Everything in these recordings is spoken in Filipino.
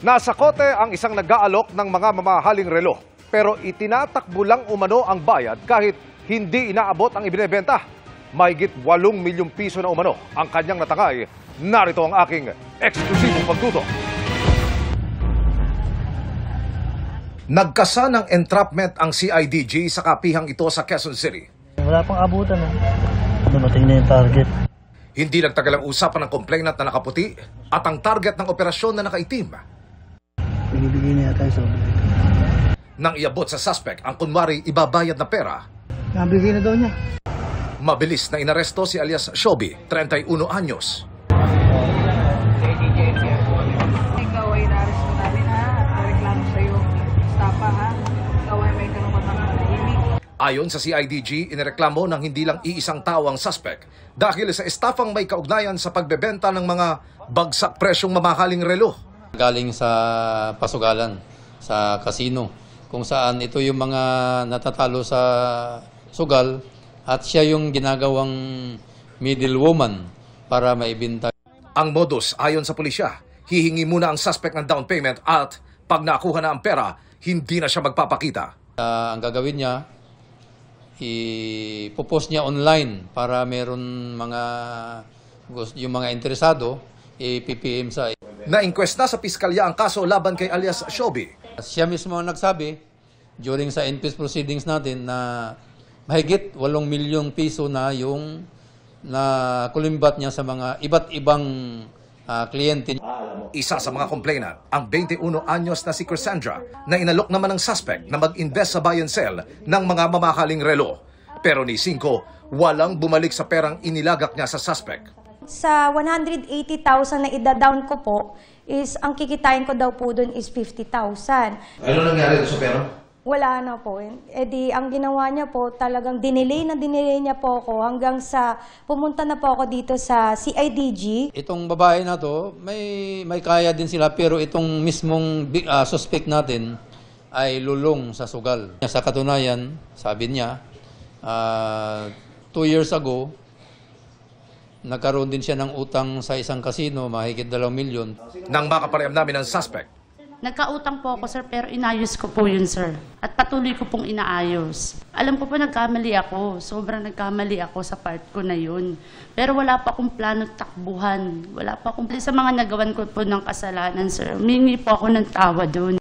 Nasa kote ang isang nag-aalok ng mga mamahaling relo, pero itinatakbo lang umano ang bayad kahit hindi inaabot ang ibinebenta. Mahigit 8 milyong piso na umano ang kanyang natangay. Narito ang aking eksklusibong pagtutok. Nagkasa ng entrapment ang CIDG sa kapihang ito sa Quezon City. Wala pang abutan. Dumating na yung target. Hindi nagtagal ang usapan ng complainant na nakaputi at ang target ng operasyon na nakaitim. Bigay na yata yung sobre. Nang iabot sa suspect ang kunwari ibabayad na pera, Nabigay na daw niya. mabilis na inaresto si alias Shobi, 31 anyos. Ikaw ay inaresto namin ha, at reklamo sa'yo. Stapa ha, ikaw ay may karapatang manahimik. Ayon sa CIDG, inireklamo ng hindi lang iisang tao ang suspect dahil sa estafang may kaugnayan sa pagbebenta ng mga bagsak presyong mamahaling relo. Galing sa pasugalan, sa casino, kung saan ito yung mga natatalo sa sugal at siya yung ginagawang middlewoman para maibenta. Ang modus, ayon sa pulisya, hihingi muna ang suspect ng down payment at pag nakuha na ang pera, hindi na siya magpapakita. Ang gagawin niya, ipopost niya online para meron yung mga interesado, i-PPM sa. Na-inquest na sa piskalya ang kaso laban kay alias Shobi. Siya mismo ang nagsabi during sa NPS proceedings natin na mahigit 8 milyong piso na yung kulimbat niya sa mga iba't ibang kliyente. Isa sa mga complainant, ang 21 anyos na si Cassandra, na inalok naman ng suspect na mag-invest sa buy and sell ng mga mamahaling relo. Pero ni Cinco, walang bumalik sa perang inilagak niya sa suspect. Sa 180,000 na ida-down ko po, is ang kikitain ko daw po doon is 50,000. Ano nangyari sa pera? Wala na po. E di, ang ginawa niya po, talagang dinelay niya po ako hanggang sa pumunta na po ako dito sa CIDG. Itong babae na to, may kaya din sila pero itong mismong suspect natin ay lulong sa sugal. Sa katunayan, sabi niya, 2 years ago, nagkaroon din siya ng utang sa isang casino, mahigit 2 milyon. Nang makapaream namin ang suspect, nagkautang po ako, sir, pero inayos ko po yun, sir. At patuloy ko pong inaayos. Alam ko po nagkamali ako. Sobrang nagkamali ako sa part ko na yun. Pero wala pa akong plano takbuhan. Wala pa akong sa mga nagawan ko po ng kasalanan, sir. Humingi po ako ng tawa doon.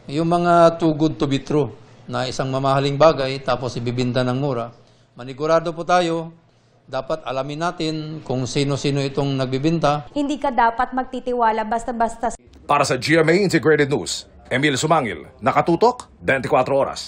Yung mga too good to be true na isang mamahaling bagay tapos ibibinta ng mura, manigurado po tayo, dapat alamin natin kung sino-sino itong nagbibinta. Hindi ka dapat magtitiwala basta-basta. para sa GMA Integrated News, Emil Sumangil, nakatutok 24 oras.